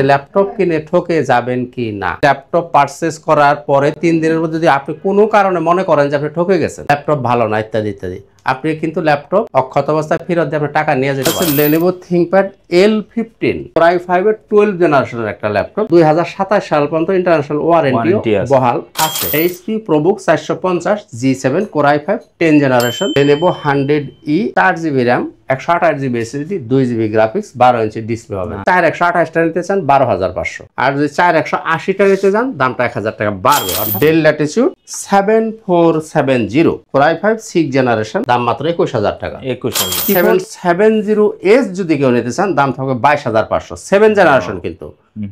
Laptop কিনে ঠকে যাবেন কি না। ল্যাপটপ পারচেজ করার পরে 3 দিনের মধ্যে যদি আপনি কোনো কারণে মনে করেন যে আপনি ঠকে গেছেন, ল্যাপটপ ভালো না ইত্যাদি ইত্যাদি, আপনি কিন্তু ল্যাপটপ অক্ষত অবস্থায় ফেরত দিয়ে আপনি টাকা নিয়ে যেতে পারেন। Lenovo ThinkPad L15 Core i5 এর 12 জেনারেশনের একটা ল্যাপটপ, 2027 সাল পর্যন্ত ইন্টারন্যাশনাল ওয়ারেন্টি বহাল আছে। HP ProBook 450 G7 Core i5 10 generation, Lenovo 100E 4GB RAM, 128GB SSD, 2GB graphics, 12 inch display হবে। 4128 টা নিতে চান 12500, আর যদি 4180 টা নিতে চান দামটা 1000 টাকা বাড়বে। আর Dell Latitude 7470 Core i5 6 generation, দাম মাত্র 21000 টাকা। 770S যদি কেউ নিতে চান দাম থাকবে 22500, 7 জেনারেশন কিন্তু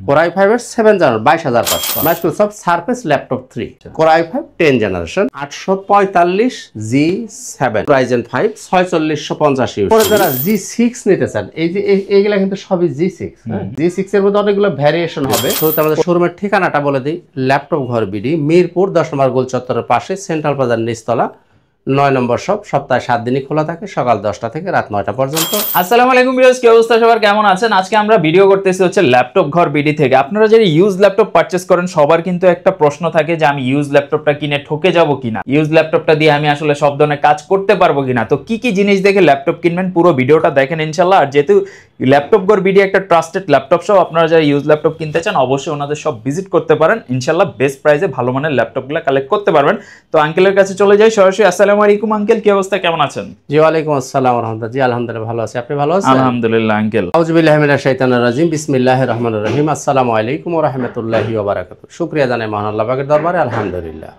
Core i5 এর 7 generation 22500। Microsoft Surface Laptop 3 Core i5 10 generation, 845 G7 Ryzen 5 4650। পরে যারা G6 নিতে চান, এই যে এইগুলা কিন্তু সবই G6, G6 এর মধ্যে অনেকগুলো ভ্যারিয়েশন হবে। তো আমাদের শোরুমের ঠিকানাটা বলে দিই, ল্যাপটপ ঘর বিডি, মিরপুর 10 নম্বর গোল চত্বরের পাশে, সেন্ট্রাল প্লাজার নিচতলা, 9 নম্বর শপ। সপ্তাহে 7 দিনই খোলা থাকে, সকাল 10টা থেকে রাত 9টা পর্যন্ত। আসসালামু আলাইকুম ভিউয়ার্স, কি অবস্থা সবার, কেমন আছেন? আজকে আমরা ভিডিও করতেছি হচ্ছে ল্যাপটপ ঘর বিডি থেকে। আপনারা যারা ইউজ ল্যাপটপ পারচেজ করেন সবার কিন্তু একটা প্রশ্ন থাকে যে আমি ইউজ ল্যাপটপটা কিনে ঠকে যাব কিনা, ইউজ ল্যাপটপটা দিয়ে আমি আসলে সব ধরনের কাজ করতে পারবো কিনা। তো কি কি জিনিস দেখে ল্যাপটপ কিনবেন পুরো ভিডিওটা দেখেন ইনশাআল্লাহ। আর যেহেতু ল্যাপটপ ঘর বিডি একটা ট্রাস্টেড ল্যাপটপ শপ, আপনারা যারা ইউজ ল্যাপটপ কিনতে চান অবশ্যই ওনাদের সব ভিজিট করতে পারেন। ইনশাআল্লাহ বেস্ট প্রাইসে ভালো মানের ল্যাপটপগুলো কালেক্ট করতে পারবেন। তো আঙ্কেলের কাছে চলে যাই সরাসরি। আসসালামু আলাইকুম আঙ্কেল, কি অবস্থা, কেমন আছেন? জি ওয়ালাইকুম আসসালাম ওয়া রাহমাতুল্লাহ। জি আলহামদুলিল্লাহ ভালো আছি, আপনি ভালো আছেন? আলহামদুলিল্লাহ আঙ্কেল। আউযু বিল্লাহি মিনাশ শাইতানির রাজিম, বিসমিল্লাহির রহমানির রহিম। আসসালামু আলাইকুম ওয়া রাহমাতুল্লাহি ওয়া বারাকাতুহু। শুকরিয়া জানাই মহান আল্লাহ পাকের দরবারে, আলহামদুলিল্লাহ।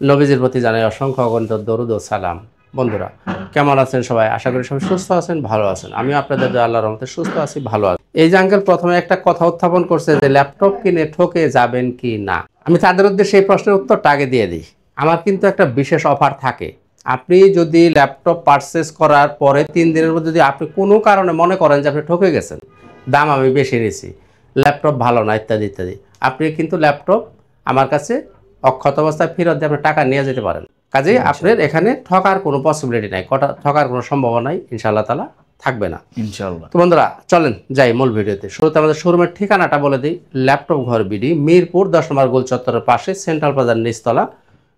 নবীজির প্রতি জানাই অসংখ্য অগণিত দরুদ ও সালাম। বন্ধুরা কেমন আছেন সবাই? আশা করি সবাই সুস্থ আছেন, ভালো আছেন। আমি আপনাদের আল্লাহর রহমতে সুস্থ আছি, ভালো আছি। এই যে আঙ্কেল প্রথমে একটা কথা উত্থাপন করছে যে ল্যাপটপ কিনে ঠকে যাবেন কি না, আমি তাদের উদ্দেশ্যে এই প্রশ্নের উত্তরটা আগে দিয়ে দিই। আমার কিন্তু একটা বিশেষ অফার থাকে। আপনি যদি ল্যাপটপ পারচেজ করার পরে 3 দিনের মধ্যে যদি আপনি কোনো কারণে মনে করেন যে আপনি ঠকে গেছেন, দাম আমি বেশি নিয়েছি, ল্যাপটপ ভালো না ইত্যাদি ইত্যাদি, আপনি কিন্তু ল্যাপটপ আমার কাছে অক্ষত অবস্থায় ফেরত দিয়ে আপনি টাকা নিয়ে যেতে পারেন। কাজেই আপনার এখানে ঠকার কোনো পসিবিলিটি নাই, ঠকার কোনো সম্ভাবনা নাই, ইনশাআল্লাহ তাআলা থাকবে না ইনশাআল্লাহ। তো বন্ধুরা চলেন যাই মূল ভিডিওতে। শুরুতে আমাদের শোরুমের ঠিকানাটা বলে দিই, ল্যাপটপ ঘর বিডি, মিরপুর 10 নম্বর গোল চত্বরের পাশে, সেন্ট্রাল প্লাজার নিচতলা,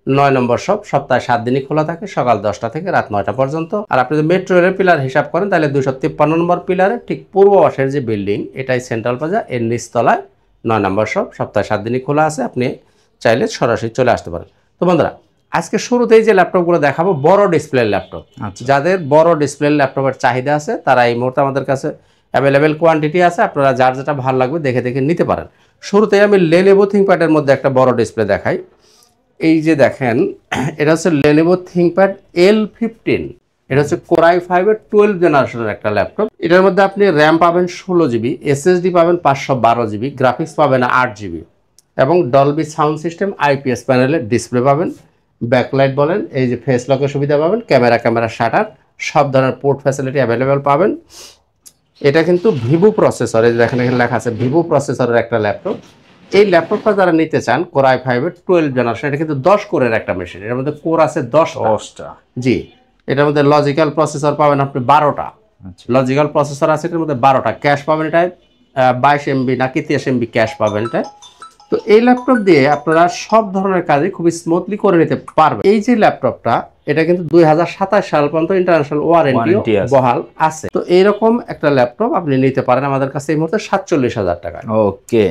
9 নম্বর শপ। সপ্তাহে 7 দিনই খোলা থাকে, সকাল 10টা থেকে রাত 9টা পর্যন্ত। আর আপনি যদি মেট্রো রেলের পিলার হিসাব করেন তাহলে 253 নম্বর পিলারের ঠিক পূর্ব পাশের যে বিল্ডিং, এটাই সেন্ট্রাল প্লাজা, এর নিচতলায় 9 নম্বর শপ। সপ্তাহে 7 দিনই খোলা আছে, আপনি চাইলে সরাসরি চলে আসতে পারেন। তো বন্ধুরা আজকে শুরুতেই যে ল্যাপটপগুলো দেখাবো বড় ডিসপ্লের ল্যাপটপ। যাদের বড় ডিসপ্লের ল্যাপটপের চাহিদা আছে তারা এই মুহূর্তে আমাদের কাছে অ্যাভেলেবেল কোয়ান্টিটি আছে, আপনারা যার যেটা ভালো লাগবে দেখে দেখে নিতে পারেন। শুরুতেই আমি Lenovo ThinkPad এর মধ্যে একটা বড় ডিসপ্লে দেখাই। এই যে দেখেন, এটা হচ্ছে Lenovo ThinkPad L15, এটা হচ্ছে Core i5 এর 12 জেনারেশনের একটা ল্যাপটপ। এটার মধ্যে আপনি র্যাম পাবেন 16GB, SSD পাবেন 512GB, গ্রাফিক্স পাবেন 8GB, এবং ডলবি সাউন্ড সিস্টেম, IPS প্যানেলের ডিসপ্লে পাবেন, ব্যাকলাইট বলেন, এই যে ফেস লকের সুবিধা পাবেন, ক্যামেরা শাটার, সব ধরনের পোর্ট ফ্যাসিলিটি অ্যাভেলেবেল পাবেন। এটা কিন্তু ভিভো প্রসেসর, এই যে দেখেন এখানে লেখা আছে ভিভো প্রসেসরের একটা ল্যাপটপ। এই ল্যাপটপটা যারা নিতে চান Core i5 এর 12 জেনারেশন, এটা কিন্তু 10 কোরের একটা মেশিন, এর মধ্যে কোর আছে 10টা। জি, এটার মধ্যে লজিক্যাল প্রসেসর পাবেন আপনি 12টা, লজিক্যাল প্রসেসর আছে এটার মধ্যে 12টা। ক্যাশ পাবেন এটায় 22 MB না 23 MB ক্যাশ পাবেন এটায়। তো এই ল্যাপটপ দিয়ে আপনারা সব ধরনের কাজই খুবই স্মুথলি করে নিতে পারবেন। এই যে ল্যাপটপটা, এটা কিন্তু 2027 সাল পর্যন্ত ইন্টারন্যাশনাল ওয়ারেন্টি বহাল আছে। তো এইরকম একটা ল্যাপটপ আপনি নিতে পারেন আমাদের কাছে এই মুহূর্তে 47,000 টাকা। ওকে,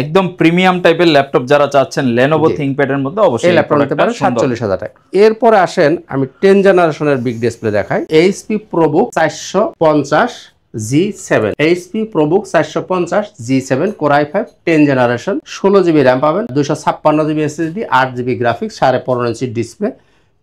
একদম প্রিমিয়াম টাইপের ল্যাপটপ যারা চাচ্ছেন Lenovo ThinkPad এর মধ্যে অবশ্যই এই ল্যাপটপ নিতে পারেন 47,000 টাকা। এরপরে আসেন আমি 10 জেনারেশনের বিগ ডিসপ্লে দেখাই। HP ProBook 450 G7, HP ProBook 450 G7 Core i5 10 generation, 16GB RAM পাবেন, 256GB SSD, 8GB graphics, 15.5 inch display,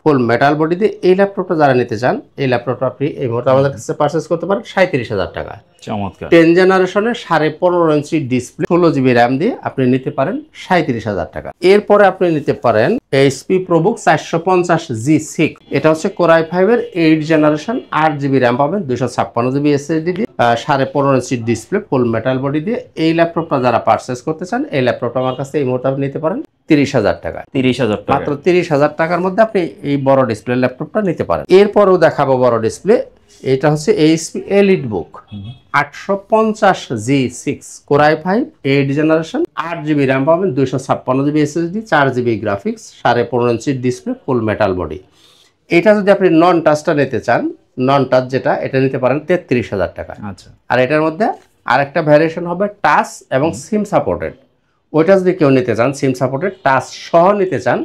ফুল মেটাল বডি দিয়ে। এই ল্যাপটপটা যারা নিতে চান, এই ল্যাপটপটা আপনি এই মুহূর্তে আমাদের কাছে পারচেজ করতে পারেন 37,000 টাকা। চমৎকার। 10 জেনারেশনের 15.5 ইঞ্চি ডিসপ্লে, 16GB র্যাম দিয়ে আপনি নিতে পারেন 37,000 টাকা। এরপরে আপনি নিতে পারেন HP ProBook 450 G6, এটা হচ্ছে Core i5 এর 8 জেনারেশন, 8GB র্যাম পাবেন, 256GB SSD দিয়ে, 15.5 ইঞ্চি ডিসপ্লে, ফুল মেটাল বডি দিয়ে। এই ল্যাপটপটা যারা পারচেজ করতে চান, এই ল্যাপটপটা আমার কাছে এই মুহূর্তে আপনি নিতে পারেন 30,000 টাকা। 30,000 টাকা, মাত্র 30,000 টাকার মধ্যে আপনি এই বড় ডিসপ্লে ল্যাপটপটা নিতে পারেন। এরপরেও দেখাবো বড় ডিসপ্লে এটা হচ্ছে এইচপি এলিট বুক 850G6 Core i5 8 generation, 8GB RAM পাবেন, 256GB SSD, 4GB graphics, 15.5 inch display, ফুল মেটাল বডি। এটা যদি আপনি নন টাচটা নিতে চান, নন টাচ যেটা, এটা নিতে পারেন 33,000 টাকা। আচ্ছা, আর এটার মধ্যে আরেকটা ভ্যারিয়েশন হবে টাচ এবং সিম সাপোর্টেড। ওইটা যদি কেউ নিতে চান সিম সাপোর্টেড টাচ সহ নিতে চান,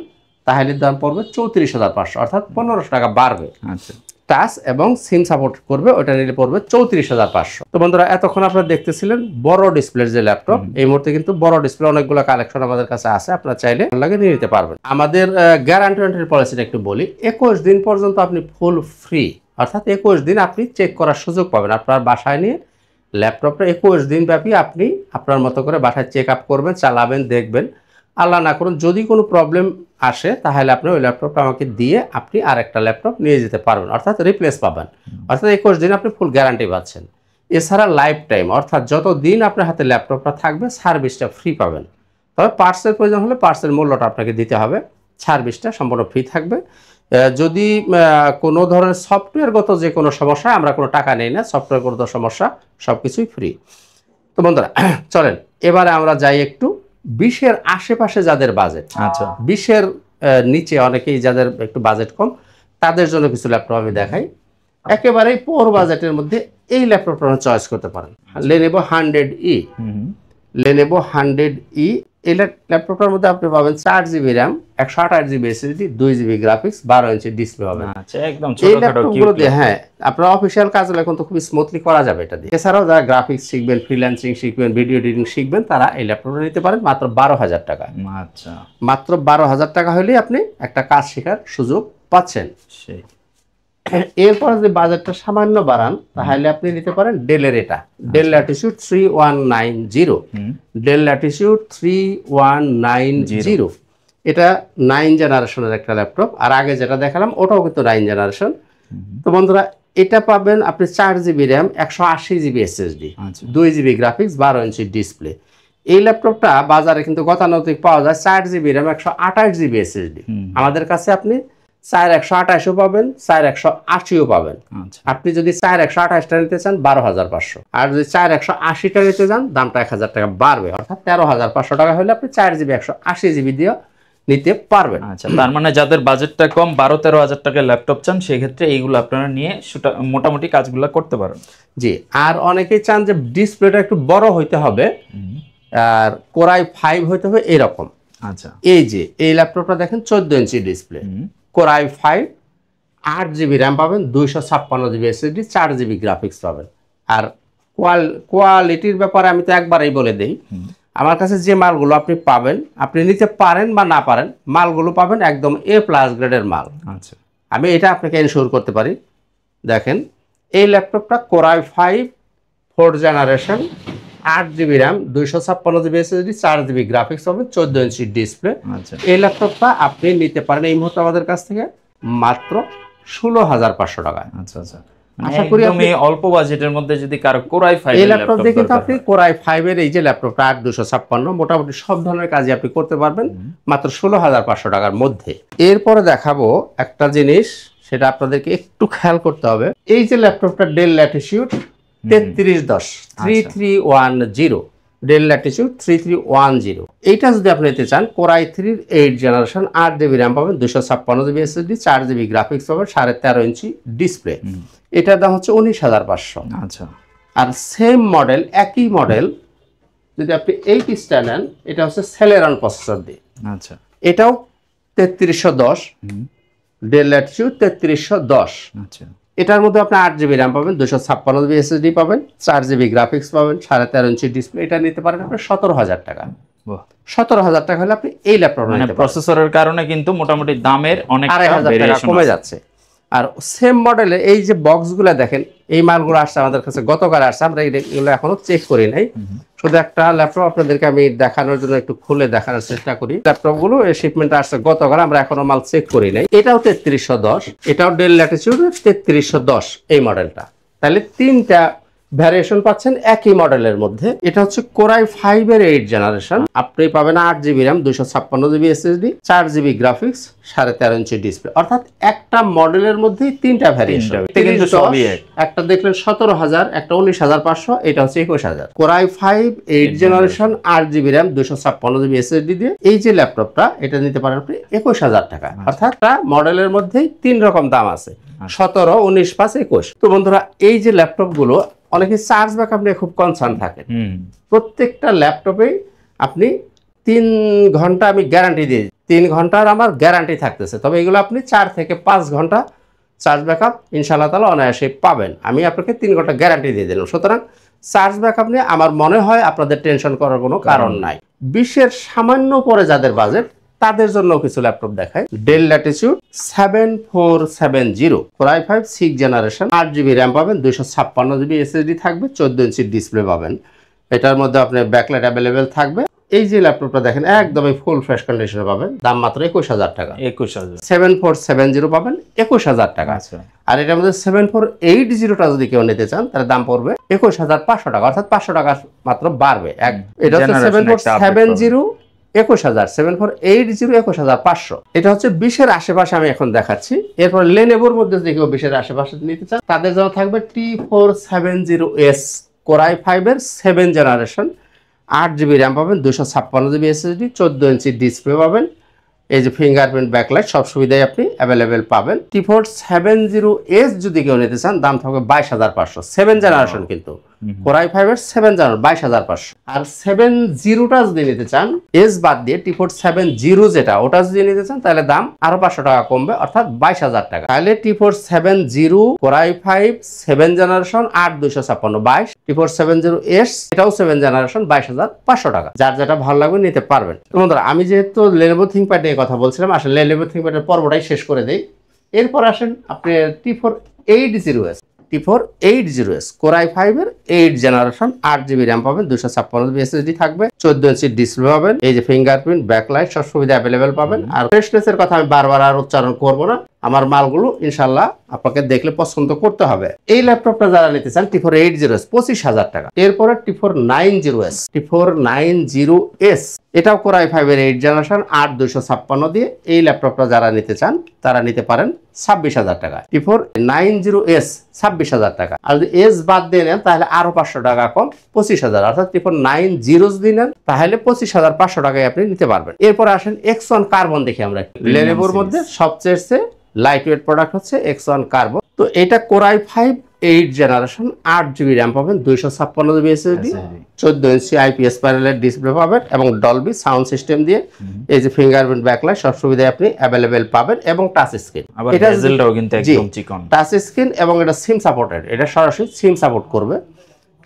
তাহলে দাম পড়বে 34,500, অর্থাৎ 1500 টাকা বাড়বে। আচ্ছা, টাচ এবং সিম সাপোর্ট করবে, ওটা নিলে পড়বে 34,500। তো বন্ধুরা, এতক্ষণ আপনারা দেখতেছিলেন বড় ডিসপ্লের যে ল্যাপটপ। এই মুহূর্তে কিন্তু বড় ডিসপ্লে অনেকগুলো কালেকশন আমাদের কাছে আছে, আপনারা চাইলে লাগে নিয়ে নিতে পারবেন। আমাদের গ্যারান্টি ওয়ারেন্টির পলিসিটা একটু বলি। 21 দিন পর্যন্ত আপনি ফুল ফ্রি, অর্থাৎ 21 দিন আপনি চেক করার সুযোগ পাবেন। আপনার বাসায় নিয়ে ল্যাপটপটা 21 দিন ব্যাপী আপনি আপনার মতো করে বাসায় চেক আপ করবেন, চালাবেন, দেখবেন। আল্লাহ না করুন যদি কোনো প্রবলেম আসে, তাহলে আপনি ওই ল্যাপটপটা আমাকে দিয়ে আপনি আরেকটা ল্যাপটপ নিয়ে যেতে পারবেন, অর্থাৎ রিপ্লেস পাবেন। অর্থাৎ 21 দিন আপনি ফুল গ্যারান্টি পাচ্ছেন। এছাড়া লাইফ টাইম, অর্থাৎ যত দিন আপনার হাতে ল্যাপটপটা থাকবে সার্ভিসটা ফ্রি পাবেন। তবে পার্টসের প্রয়োজন হলে পার্টসের মূল্যটা আপনাকে দিতে হবে, সার্ভিসটা সম্পূর্ণ ফ্রি থাকবে। যদি কোনো ধরনের সফটওয়্যারগত যে কোনো সমস্যা, আমরা কোনো টাকা নেই না, সফটওয়্যারগত সমস্যা সব কিছুই ফ্রি। তো বন্ধুরা চলেন এবারে আমরা যাই একটু 20-এর আশেপাশে যাদের বাজেট, আচ্ছা, 20-এর নিচে অনেকেই যাদের একটু বাজেট কম, তাদের জন্য কিছু ল্যাপটপ আমি দেখাই। একেবারেই পোর বাজেটের মধ্যে এই ল্যাপটপটা চয়েস করতে পারেন, Lenovo 100E। Lenovo 100E এই ল্যাপটপটার মধ্যে আপনি পাবেন 4GB RAM, 128GB SSD, 2GB graphics, 12 inch display হবে। আচ্ছা, একদম এই ছোটখাটো ল্যাপটপগুলো দিয়ে আপনার অফিসিয়াল কাজগুলো এখন তো খুব স্মুথলি করা যাবে এটা দিয়ে। এছাড়াও যারা গ্রাফিক্স শিখবেন, ফ্রিল্যান্সিং শিখবেন, ভিডিও এডিটিং শিখবেন, তারা এই ল্যাপটপটা নিতে পারেন মাত্র 12,000 টাকা। আচ্ছা, মাত্র 12,000 টাকা হলেই আপনি একটা কাজ শেখার সুযোগ পাচ্ছেন। সেই এরপর যদি বাজেটটা সামান্য বাড়ান, তাহলে আপনি নিতে পারেন ডেলের এটা ডেল ল্যাটিটিউড 3190। ডেল ল্যাটিটিউড 3190 এটা 9 জেনারেশনের একটা ল্যাপটপ। আর আগে যেটা দেখালাম ওটাও কিন্তু 9 জেনারেশন। তো বন্ধুরা, এটা পাবেন আপনি 4GB RAM, 180GB SSD, 2GB graphics, 12 inch display. এই ল্যাপটপটা বাজারে কিন্তু গতানুগতিক পাওয়া যায় 4GB র্যাম, 128GB এসএসডি। আমাদের কাছে আপনি 4128ও পাবেন, 4180ও পাবেন। আপনি যদি 4128টা নিতে চান 12,500, আর যদি 4180টা নিতে চান দামটা 1000 টাকা বাড়বে, অর্থাৎ 13,500 টাকা হলে আপনি 4GB 180GB দিয়ে নিতে পারবেন। আচ্ছা, তার মানে যাদের বাজেটটা কম 12-13 হাজার টাকার ল্যাপটপ চান, সেক্ষেত্রে এইগুলো আপনারা নিয়ে মোটামুটি কাজগুলো করতে পারেন। জি, আর অনেকেই চান যে ডিসপ্লেটা একটু বড় হইতে হবে, আর Core i5 হইতে হবে এরকম। আচ্ছা, এই যে এই ল্যাপটপটা দেখেন 14 inch display, Core i5, 8GB RAM পাবেন, 256GB এসএসডি, 4GB গ্রাফিক্স পাবেন। আর কোয়ালিটির ব্যাপারে আমি তো একবারেই বলে দেই, আমার কাছে যে মালগুলো আপনি পাবেন, আপনি নিতে পারেন বা না পারেন, মালগুলো পাবেন একদম A+ গ্রেডের মাল। আচ্ছা, আমি এটা আপনাকে এনশিওর করতে পারি। দেখেন এই ল্যাপটপটা Core i5 4th generation, 8GB RAM, 256GB SSD, 4GB graphics পাবেন, 14 ইঞ্চি ডিসপ্লে। এই ল্যাপটপটা আপনি নিতে পারেন এই মুহূর্তে আমাদের কাছ থেকে মাত্র 16,500 টাকায়। আচ্ছা আচ্ছা, আশা করি আমি অল্প বাজেটের মধ্যে যদি কারো Core i5 এই ল্যাপটপ দিয়ে কিন্তু আপনি Core i5 এর এই যে ল্যাপটপটা 8256 মোটামুটি সব ধরনের কাজই আপনি করতে পারবেন মাত্র 16,500 টাকার মধ্যে। এরপরে দেখাবো একটা জিনিস, সেটা আপনাদেরকে একটু খেয়াল করতে হবে। এই যে ল্যাপটপটা ডেল ল্যাটিটিউড 3310, ডেল ল্যাটিটিউড 3310, এইটা যদি আপনি নিতে চান Core i3 8 generation, 8GB RAM পাবেন, 256GB এসএসডি, 4GB গ্রাফিক্স পাবেন, 13.5 ইঞ্চি ডিসপ্লে। এটার দাম হচ্ছে 19,500। আচ্ছা, আর সেম মডেল, একই মডেল যদি আপনি এই পিসটা নেন, এটা হচ্ছে Celeron প্রসেসর দিয়ে। আচ্ছা, এটাও 3310, ডেল ল্যাটিটিউড 3310। আচ্ছা, এটার মধ্যে আপনি 8GB র্যাম পাবেন, 256GB এসএসডি পাবেন, 4GB গ্রাফিক্স পাবেন, 13.5 ইঞ্চি ডিসপ্লে। এটা নিতে পারেন আপনি 17,000 টাকা। 17,000 টাকা হলে আপনি এই ল্যাপটপ নিতে পারেন। প্রসেসরের কারণে কিন্তু মোটামুটি দামের অনেক 2,500 টাকা কমে যাচ্ছে। আর সেম মডেলে এই যে বক্সগুলো দেখেন, এই মালগুলো আসছে আমাদের কাছে গতকাল আসছে, আমরা এগুলো এখনো চেক করি নাই। শুধু একটা ল্যাপটপ আপনাদেরকে আমি দেখানোর জন্য একটু খুলে দেখানোর চেষ্টা করি। ল্যাপটপগুলো এই শিপমেন্টটা আসছে গতকাল, আমরা এখনো মাল চেক করি নাই। এটাও 3310, এটাও ডেল ল্যাটিটিউড 3310 এই মডেলটা। তাহলে তিনটা ভ্যারিয়েশন পাচ্ছেন একই মডেলের মধ্যে। এটা হচ্ছে কোরাই 5 এর 8 জেনারেশন। আপনি পাবেন 8GB RAM, 256GB SSD, 4GB graphics, 13.5 inch display. অর্থাৎ একটা মডেলের মধ্যেই তিনটা ভ্যারিয়েশন। কিন্তু সবই এক। একটা দেখলেন 17,000, একটা 19,500, এটা হচ্ছে 21,000। Core i 5 8 generation, 8GB RAM, 256GB SSD দিয়ে এই যে ল্যাপটপটা, এটা নিতে পারেন আপনি 21,000 টাকা। অর্থাৎ মডেলের মধ্যেই তিন রকম দাম আছে, 17, 19, 5, 21। তো বন্ধুরা, এই যে ল্যাপটপ গুলো অনেকে চার্জ ব্যাকআপ নিয়ে খুব কনসার্ন থাকেন। প্রত্যেকটা ল্যাপটপে আপনি 3 ঘন্টা আমি গ্যারান্টি দিই, 3 ঘন্টার আমার গ্যারান্টি থাকতেছে। তবে এগুলো আপনি 4 থেকে 5 ঘন্টা চার্জ ব্যাকআপ ইনশাআল্লাহ তাআলা অনায়াসে পাবেন। আমি আপনাকে 3 ঘন্টা গ্যারান্টি দিয়ে দিলাম। সুতরাং চার্জ ব্যাকআপ নিয়ে আমার মনে হয় আপনাদের টেনশন করার কোনো কারণ নাই। 20-এর সামান্য পরে যাদের বাজেট, তাদের জন্য কিছু ল্যাপটপ দেখায়। Del Latitude 7470 core i 5 6 generation, 8GB RAM পাবেন, 256GB SSD থাকবে, 14 ইঞ্চি ডিসপ্লে পাবেন। এটার মধ্যে আপনার ব্যাকলাইট অ্যাভেলেবেল থাকবে। এই যে ল্যাপটপটা দেখেন একদমই ফুল ফ্রেশ কন্ডিশনে পাবেন, দাম মাত্র 21,000 টাকা। 21,000। 7470 পাবেন 21,000 টাকা। আর এটার মধ্যে 7480টা যদি কেউ নিতে চান, তার দাম পড়বে 21,500 টাকা। অর্থাৎ 500 টাকা মাত্র বাড়বে। এটা হচ্ছে 7470 21,000, 7480 21,500। এটা হচ্ছে 20-এর আশেপাশে আমি এখন দেখাচ্ছি। এরপর লেনোভোর মধ্যে যদি কেউ 20-এর আশেপাশে নিতে চান, তাদের জন্য থাকবে T470S কোরাই 5 এর 7 জেনারেশন, 8GB RAM পাবেন, 256GB SSD, 14 ইঞ্চি ডিসপ্লে পাবেন। এই যে ফিঙ্গারপ্রিন্ট ব্যাকলাইট সব সুবিধাই আপনি অ্যাভেলেবেল পাবেন। T470S যদি কেউ নিতে চান, দাম থাকবে 22,500। 7 জেনারেশন কিন্তু কোরাই 5 এর 7 জেনারেশন, 22,500। আর 70টা যদি নিতে চান, এস বাদ দিয়ে T470 যেটা, ওটা যদি নিতে চান, তাহলে দাম আরো 500 টাকা কমবে, অর্থাৎ 22,000 টাকা। তাহলে T470 কোরাই 5 7 জেনারেশন, 8,256 22। T470S এটাও 7 জেনারেশন, 22,500 টাকা। যার যেটা ভালো লাগবে নিতে পারবেন। বন্ধুরা, আমি যেহেতু লেনোভো থিংকপ্যাড নিয়ে কথা বলছিলাম, আসলে লেনোভো থিংকপ্যাডের পর্বটাই শেষ করে দেই। এরপর আসেন আপনি T480S। T480S কোরাই 5 এর 8 জেনারেশন, 8GB RAM পাবেন, 256GB SSD থাকবে, 14 ইঞ্চি ডিসপ্লে পাবেন। এই যে ফিঙ্গারপ্রিন্ট ব্যাকলাইট সব সুবিধা অ্যাভেলেবেল পাবেন। আর ফ্রেশনেসের কথা আমি বারবার আর উচ্চারণ করব না। আমার মালগুলো ইনশাআল্লাহ আপনাকে দেখলে পছন্দ করতে হবে। এই ল্যাপটপটা যারা নিতে চান, T480S 25,000 টাকা। এরপরে T490S, T490S এটাও কোরাই 5 এর 8 জেনারেশন, 8,256 দিয়ে এই ল্যাপটপটা যারা নিতে চান, তারা নিতে পারেন 26,000 টাকা। T490S 26,000 টাকা। আর যদি এস বাদ দিয়ে নেন, তাহলে আরো 500 টাকা কম, 25,000। অর্থাৎ T490 যদি নেন, তাহলে 25,500 টাকায় আপনি নিতে পারবেন। এরপর আসেন X1 কার্বন দেখি আমরা। লেনোভোর মধ্যে সবচেয়ে লাইট ওয়েট প্রোডাক্ট হচ্ছে X1 কার্বন। তো এটা কোরাই 5 8 জেনারেশন, 8GB RAM পাবেন, 256GB SSD, 14 ইঞ্চি IPS প্যানেলের ডিসপ্লে পাবেন এবং ডলবি সাউন্ড সিস্টেম দিয়ে এই যে ফিঙ্গারপ্রিন্ট ব্যাকলাইট সব সুবিধা আপনি অ্যাভেলেবেল পাবেন এবং টাচ স্ক্রিন। এটা বেজেলটাও কিন্তু একদম চিকন, টাচ স্ক্রিন এবং এটা সিম সাপোর্টেড, এটা সরাসরি সিম সাপোর্ট করবে।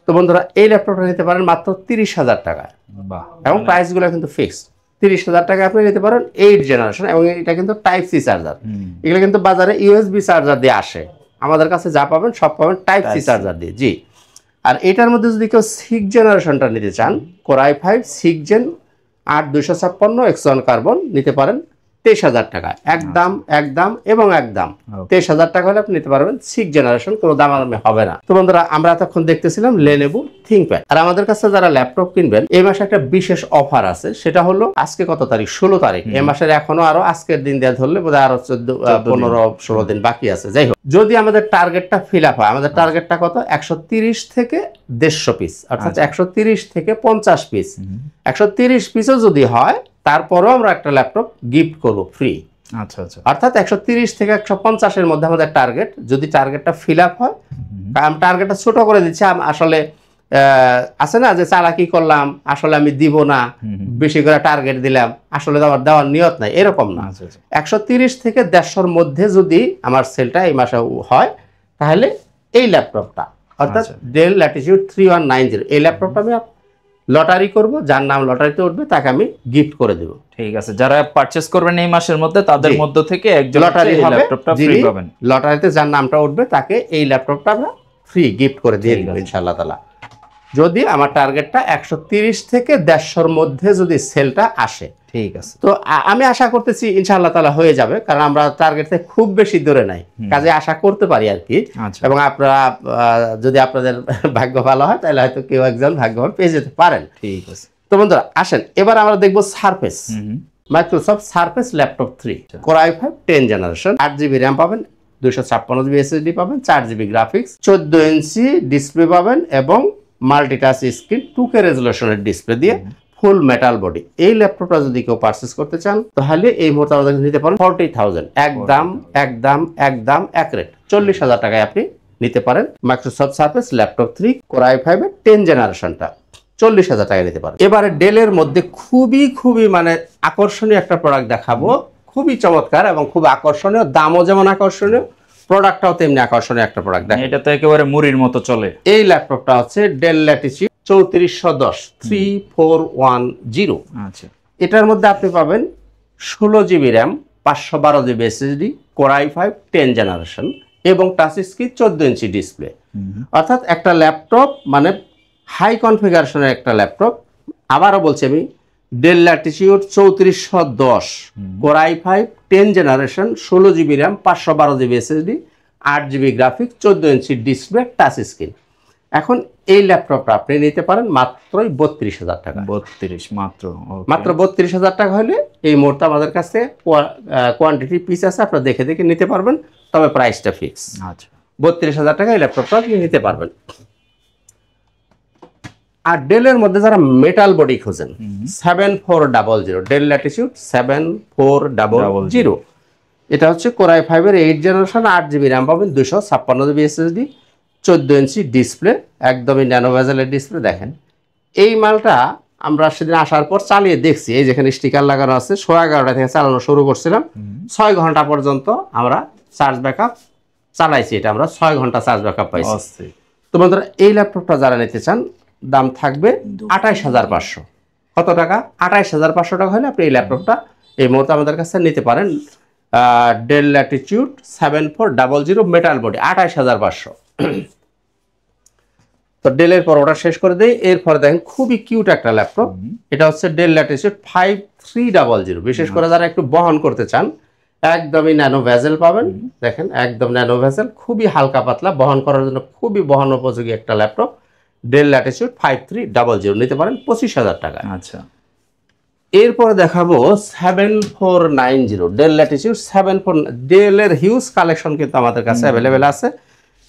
তো বন্ধুরা, এই ল্যাপটপটা নিতে পারেন মাত্র 30,000 টাকায়। বাহ! এবং প্রাইসগুলো কিন্তু ফিক্সড। 30,000 টাকা আপনি নিতে পারেন 8 জেনারেশন এবং এটা কিন্তু টাইপ সি চার্জার। এগুলো কিন্তু বাজারে ইউএসবি চার্জার দিয়ে আসে, আমাদের কাছে যা পাবেন সব পাবেন টাইপ সি চার্জার দিয়ে। জি। আর এটার মধ্যে যদি কেউ 6 জেনারেশনটা নিতে চান, কোরাই 5 6 জেন, 8,256 X1 কার্বন নিতে পারেন 23,000 টাকা। একদম এবং একদম 23,000 টাকা হলে আপনি নিতে পারবেন 6 জেনারেশন, কোনো দামাদামি হবে না। তো বন্ধুরা, আমরা এতক্ষণ দেখতেছিলাম লেনোভো থিংকপ্যাড। আর আমাদের কাছে যারা ল্যাপটপ কিনবেন, এই মাসে একটা বিশেষ অফার আছে। সেটা হলো আজকে কত তারিখ? 16 তারিখ। এই মাসের এখনো আরো আজকের দিন দেওয়া ধরলে বোধহয় আরো 15-16 দিন বাকি আছে। যাই হোক, যদি আমাদের টার্গেটটা ফিল আপ হয়, আমাদের টার্গেটটা কত? 130 থেকে 150 পিস, অর্থাৎ 130 থেকে 50 পিস। 130 পিসও যদি হয়, তারপরেও আমরা একটা ল্যাপটপ গিফট করব ফ্রি। আচ্ছা আচ্ছা। অর্থাৎ 130 থেকে 150 এর মধ্যে আমাদের টার্গেট। যদি টার্গেটটা ফিল আপ হয়, আমি টার্গেটটা ছোট করে দিচ্ছি। আসলে আছে না যে চালাকি করলাম, আসলে আমি দিব না, বেশি করে টার্গেট দিলাম, আসলে আমার দেওয়ার নিয়ত নাই, এরকম না। 130 থেকে 150-এর মধ্যে যদি আমার সেলটা এই মাসে হয়, তাহলে এই ল্যাপটপটা, অর্থাৎ ডেল ল্যাটিটিউড 3190, এই ল্যাপটপটা আমি লটারি করব, যার নাম লটারিতে উঠবে তাকে আমি গিফট করে দেব। ঠিক আছে, যারা পারচেজ করবেন এই মাসের মধ্যে, তাদের মধ্য থেকে একজন লটারি হবে, ল্যাপটপটা ফ্রি পাবেন। লটারিতে যার নামটা উঠবে তাকে এই ল্যাপটপটা আমরা ফ্রি গিফট করে দিয়ে দেব ইনশাআল্লাহ তাআলা। যদি আমার টার্গেটটা 130 থেকে 150-র মধ্যে যদি সেলটা আসে। ঠিক আছে। তো আমি আশা করতেছি ইনশাআল্লাহ তাআলা হয়ে যাবে, কারণ আমরা টার্গেট থেকে খুব বেশি দূরে নাই, কাজে আশা করতে পারি আর কি। আচ্ছা। এবং আপনারা যদি আপনাদের ভাগ্য ভালো হয় তাহলে হয়তো কেউ একজন ভাগ্যবান পেয়ে যেতে পারেন। ঠিক আছে। তো বন্ধুরা আসেন এবার আমরা দেখবো surface, Microsoft surface laptop 3 core i5 10 generation, 8GB RAM পাবেন, 256GB SSD পাবেন, 4GB গ্রাফিক্স, 14 ইঞ্চি ডিসপ্লে পাবেন এবং মাল্টিটাচ স্ক্রিন 2K রেজলিউশনের ডিসপ্লে দিয়ে ফুল মেটাল বডি। এই ল্যাপটপটা যদি কেউ পারচেজ করতে চান তাহলে এই মুহূর্তে আমাদের নিতে পারেন 40,000, একদম এক রেট 40,000 টাকায় আপনি নিতে পারেন Microsoft surface laptop 3 core i5 এর 10 জেনারেশনটা 40,000 টাকায় নিতে পারেন। এবারে ডেলের মধ্যে খুবই মানে আকর্ষণীয় একটা প্রোডাক্ট দেখাবো, খুবই চমৎকার এবং খুব আকর্ষণীয়, দামও যেমন আকর্ষণীয়, প্রোডাক্টটাও তেমনি আকর্ষণীয় একটা প্রোডাক্ট। দেখেন এটা তো একেবারে মুড়ির মতো চলে। এই ল্যাপটপটা হচ্ছে ডেল ল্যাটিটিউড 3410 3410। আচ্ছা। এটার মধ্যে আপনি পাবেন 16GB RAM, 512GB SSD, core i5 10 generation এবং টাচ স্ক্রিন 14 ইঞ্চি ডিসপ্লে। অর্থাৎ একটা ল্যাপটপ মানে হাই কনফিগারেশনের একটা ল্যাপটপ। আবারও বলছি আমি, del Latitude 3410 core i5 10 generation, 16GB RAM, 512GB SSD, 8GB graphics, 14 inch display, touch screen. এখন এই ল্যাপটপটা আপনি নিতে পারেন মাত্রই 32,000 টাকা। 32 মাত্র? মাত্র 32,000 টাকা হলে এই মুহূর্তে আমাদের কাছে কোয়ান্টিটি পিস আছে, আপনারা দেখে নিতে পারবেন, তবে প্রাইসটা ফিক্স। আচ্ছা। 32,000 টাকা এই ল্যাপটপটা আপনি নিতে পারবেন। আর ডেলের মধ্যে যারা মেটাল বডি খোঁজেন 7400, ডেল ল্যাটিটিউড 7400, এটা হচ্ছে কোর i5 এর 8 জেনারেশন, 8GB র্যাম পাবেন, 256GB SSD, 14 ইঞ্চি ডিসপ্লে, একদমই ন্যানো ভেজেলের ডিসপ্লে। দেখেন এই মালটা আমরা সেদিন আসার পর চালিয়ে দেখছি, এই যেখানে স্টিকার লাগানো আছে, 11:30 থেকে চালানো শুরু করছিলাম, 6 ঘন্টা পর্যন্ত আমরা চার্জ ব্যাকআপ চালাইছি। এটা আমরা 6 ঘন্টা চার্জ ব্যাকআপ পাইছি। তো বন্ধুরা এই ল্যাপটপটা যারা নিতে চান দাম থাকবে 28,500। কত টাকা? 28,500 টাকা হলে আপনি এই ল্যাপটপটা এই মুহূর্তে আমাদের কাছে নিতে পারেন। Del Latitude 7400 metal body 28,500। তো ডেলের পর ওটা শেষ করে দেই। এরপরে দেখেন খুবই কিউট একটা ল্যাপটপ, এটা হচ্ছে ডেল ল্যাটিটিউড 5300। বিশেষ করে যারা একটু বহন করতে চান, একদমই ন্যানো ভেজেল পাবেন। দেখেন একদম ন্যানো ভেজেল, খুবই হালকা পাতলা, বহন করার জন্য খুবই বহন উপযোগী একটা ল্যাপটপ। ডেল ল্যাটিটিউড 5300 নিতে পারেন 25,000 টাকা। আচ্ছা। এরপরে দেখাবো 7490, ডেল ল্যাটিটিউড 74। ডেলের হিউজ কালেকশন কিন্তু আমাদের কাছে অ্যাভেলেবেল আছে।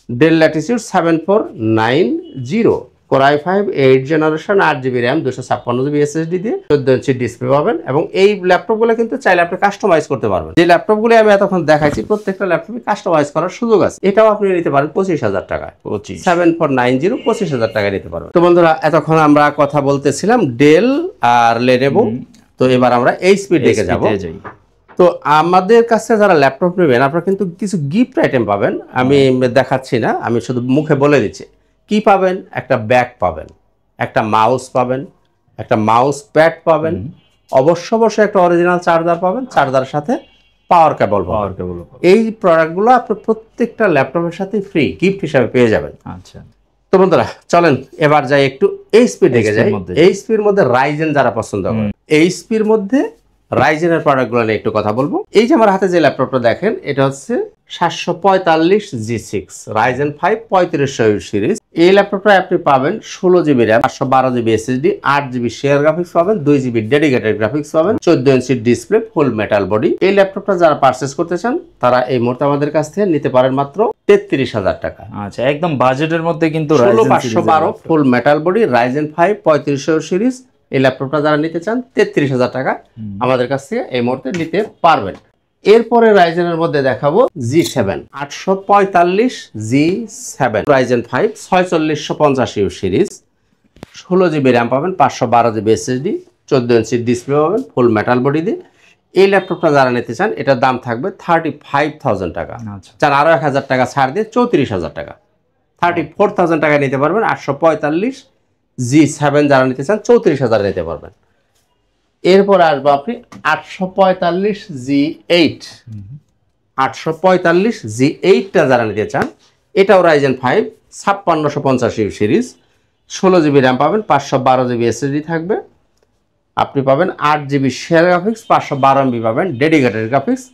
Del Latitude 7490, core i5 8 generation, 8GB RAM, 256GB SSD দিয়ে 14 ইঞ্চি ডিসপ্লে পাবেন। এবং এই ল্যাপটপগুলো কিন্তু চাইলে আপনি কাস্টমাইজ করতে পারবেন। যে ল্যাপটপগুলো আমি এতক্ষণ দেখাইছি প্রত্যেকটা ল্যাপটপে কাস্টমাইজ করার সুযোগ আছে। এটাও আপনি নিতে পারেন 25,000 টাকায়। 7490 25,000 টাকায় নিতে পারবেন। তো বন্ধুরা এতক্ষণ আমরা কথা বলতেছিলাম ডেল আর লেনোভো, তো এবার আমরা এইচপি দিকে যাব। তো আমাদের কাছে যারা ল্যাপটপ নেবেন আপনারা কিন্তু কিছু গিফট আইটেম পাবেন, আমি দেখাচ্ছি না, আমি শুধু মুখে বলে দিচ্ছি। কি পাবেন? একটা ব্যাগ পাবেন, একটা মাউস পাবেন, একটা মাউস প্যাড পাবেন, অবশ্যই একটা অরিজিনাল চার্জার পাবেন, চার্জারের সাথে পাওয়ার কেবল পাবেন। এই প্রোডাক্টগুলো আপনি প্রত্যেকটা ল্যাপটপের সাথে ফ্রি গিফট হিসাবে পেয়ে যাবেন। আচ্ছা। তো বন্ধুরা চলেন এবার যাই একটু এইচপি দিকে যাই। এইচপির মধ্যে রাইজেন যারা পছন্দ করেন, এইচপির মধ্যে রাইজেনের প্রোডাক্টগুলো নিয়ে একটু কথা বলবো। এই যে আমার হাতে যে ল্যাপটপটা দেখেন, এটা হচ্ছে 745G6 রাইজেন 5 3500 সিরিজ। এই ল্যাপটপটা আপনি পাবেন 16GB RAM, 512GB SSD, 8GB share graphics পাবেন, 2GB ডেডিকেটেড গ্রাফিক্স পাবেন, 14 ইঞ্চি ডিসপ্লে, ফুল মেটাল বডি। এই ল্যাপটপটা যারা পারচেজ করতে চান তারা এই মুহূর্তে আমাদের কাছ থেকে নিতে পারেন মাত্র 33,000 টাকা। আচ্ছা, একদম বাজেটের মধ্যে কিন্তু 16512 ফুল মেটাল বডি রাইজেন 5 3500 সিরিজ। এই ল্যাপটপটা যারা নিতে চান 33,000 টাকা আমাদের কাছ থেকে এই মুহূর্তে নিতে পারবেন। এরপরে রাইজেনের মধ্যে দেখাবো G7 845G7 Ryzen 5 4650 series, 16GB RAM পাবেন, 512GB SSD, 14 ইঞ্চি ডিসপ্লে পাবেন, ফুল মেটাল বডি দিয়ে। এই ল্যাপটপটা যারা নিতে চান এটার দাম থাকবে 35,000 টাকা। চান আরো 1,000 টাকা ছাড় দিয়ে 34,000 টাকা, 34,000 টাকা নিতে পারবেন। 845G7 যারা নিতে চান 34,000 নিতে পারবেন। এরপর আসবো আপনি 845G8 845G8টা যারা নিতে চান, এটাও রাইজেন 5 5650 সিরিজ, 16 GB র্যাম পাবেন, 512 GB SSD থাকবে। আপনি পাবেন 8 GB শেয়ার গ্রাফিক্স, 512 MB পাবেন ডেডিকেটেড গ্রাফিক্স,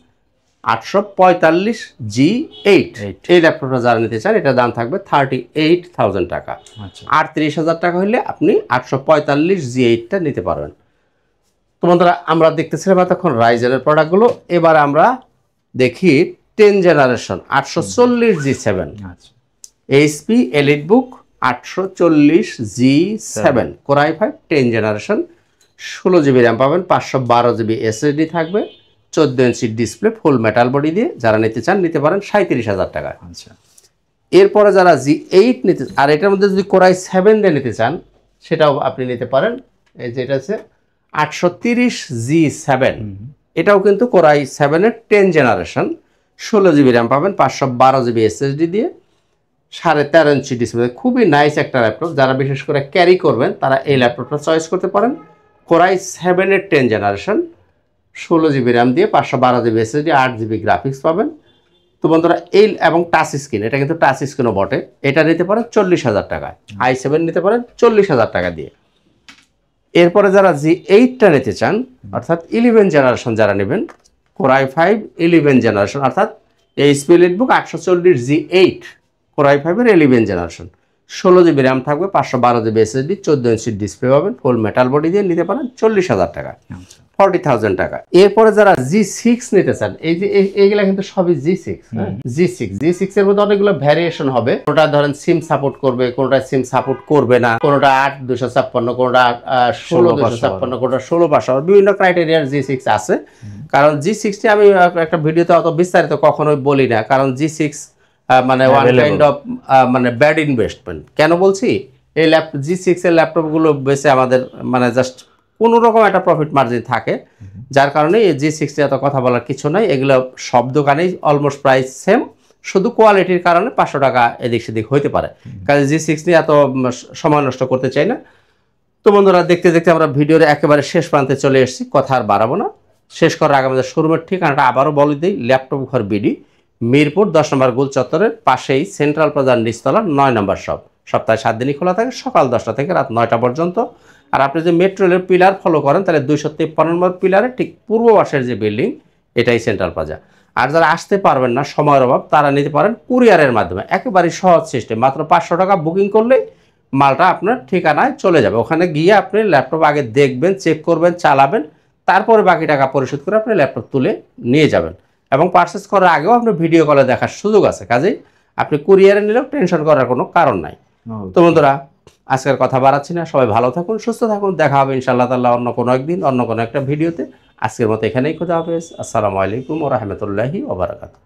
845 G8। এই ল্যাপটপটা যারা নিতে চান এটার দাম থাকবে 38,000 টাকা। আচ্ছা, 38,000 টাকা হলে আপনি 845 G8টা নিতে পারবেন। তো বন্ধুরা আমরা দেখতেছিলাম এতক্ষণ রাইজেনের প্রোডাক্টগুলো, এবার আমরা দেখি 10 জেনারেশন 840 G7 আচ্ছা, HP EliteBook 840 G7 Core i5 10 generation, 16 GB RAM পাবেন, 512 GB SSD থাকবে, 14 ইঞ্চি ডিসপ্লে, ফুল মেটাল বডি দিয়ে যারা নিতে চান নিতে পারেন 37,000 টাকায়। আচ্ছা, এরপরে যারা G8 নিতে, আর এটার মধ্যে যদি Core i7 দিয়ে নিতে চান সেটাও আপনি নিতে পারেন। এই যে এটা আছে 830 G7, এটাও কিন্তু Core i7 এর 10 জেনারেশন, 16 GB র্যাম পাবেন, 512 GB SSD দিয়ে, 13.5 ইঞ্চি ডিসপ্লে, খুবই নাইস একটা ল্যাপটপ। যারা বিশেষ করে ক্যারি করবেন তারা এই ল্যাপটপটা চয়েস করতে পারেন। Core i7 এর 10 জেনারেশন, 16 GB র্যাম দিয়ে, 512 GB SSD, 8 GB গ্রাফিক্স পাবেন। তো বন্ধুরা এই এবং টাচ স্ক্রিন, এটা কিন্তু টাচ স্ক্রিনও বটে, এটা নিতে পারেন 40,000 টাকায়। i7 নিতে পারেন 40,000 টাকা দিয়ে। এরপরে যারা G8টা নিতে চান অর্থাৎ 11 জেনারেশন যারা নেবেন, Core i5 11 জেনারেশন অর্থাৎ HP EliteBook 840 G8 Core i5 এর 11 জেনারেশন, 16 GB র্যাম থাকবে, 512 GB SSD, 14 ইঞ্চি ডিসপ্লে পাবেন, ফুল মেটাল বডি দিয়ে নিতে পারেন 40,000 টাকা, 40,000 টাকা। এরপরে যারা G6 নিতে চান, এই যে এইগুলা কিন্তু সবই G6, G6 এর মধ্যে অনেকগুলো ভ্যারিয়েশন হবে। কোনটা ধরেন সিম সাপোর্ট করবে, কোনটা সিম সাপোর্ট করবে না, কোনটা 8,256, কোনটা 16,256, কোনটা 16,500, বিভিন্ন ক্রাইটেরিয়ার G6 আছে। কারণ G6 টি আমি একটা ভিডিওতে অত বিস্তারিত কখনোই বলি না, কারণ G6 মানে ওয়ান কাইন্ড অফ মানে ব্যাড ইনভেস্টমেন্ট। কেন বলছি, এই G6 এর ল্যাপটপগুলো বেশি আমাদের মানে জাস্ট কোনো রকম একটা প্রফিট মার্জিন থাকে, যার কারণে এই G6 এত কথা বলার কিছু নাই। এগুলো সব দোকানেই অলমোস্ট প্রাইস সেম, শুধু কোয়ালিটির কারণে 500 টাকা এদিক সেদিক হইতে পারে। কাজে G6 নিয়ে এত সময় নষ্ট করতে চাই না। তো বন্ধুরা দেখতে দেখতে আমরা ভিডিওর একেবারে শেষ প্রান্তে চলে এসেছি, কথা আর বাড়াবো না। শেষ করার আগে আমাদের শোরুমের ঠিকানাটা আবারও বলে দিই, ল্যাপটপ ঘর বিডি, মিরপুর 10 নম্বর গোল চত্বরের পাশেই সেন্ট্রাল প্লাজার নিচতলা 9 নম্বর শপ। সপ্তাহে 7 দিনই খোলা থাকে, সকাল 10টা থেকে রাত 9টা পর্যন্ত। আর আপনি যে মেট্রো রেলের পিলার ফলো করেন তাহলে 253 নম্বর পিলারের ঠিক পূর্ব পাশের যে বিল্ডিং এটাই সেন্ট্রাল প্লাজা। আর যারা আসতে পারবেন না, সময়ের অভাব, তারা নিতে পারেন কুরিয়ারের মাধ্যমে, একেবারেই সহজ সিস্টেম। মাত্র 500 টাকা বুকিং করলেই মালটা আপনার ঠিকানায় চলে যাবে। ওখানে গিয়ে আপনি ল্যাপটপ আগে দেখবেন, চেক করবেন, চালাবেন, তারপরে বাকি টাকা পরিশোধ করে আপনি ল্যাপটপ তুলে নিয়ে যাবেন। এবং পারচেস করার আগেও আপনি ভিডিও কলে দেখার সুযোগ আছে, কাজেই আপনি কুরিয়ারে নিলেও টেনশন করার কোনো কারণ নাই। তো বন্ধুরা আজকের কথা বাড়াচ্ছি না, সবাই ভালো থাকুন, সুস্থ থাকুন, দেখা হবে ইনশাআল্লাহ তাআলা অন্য কোনো একদিন অন্য কোনো একটা ভিডিওতে। আজকের মতো এখানেই, খোদা হাফেজ, আসসালামু আলাইকুম ওয়া রাহমাতুল্লাহি ওয়া বারাকাতুহু।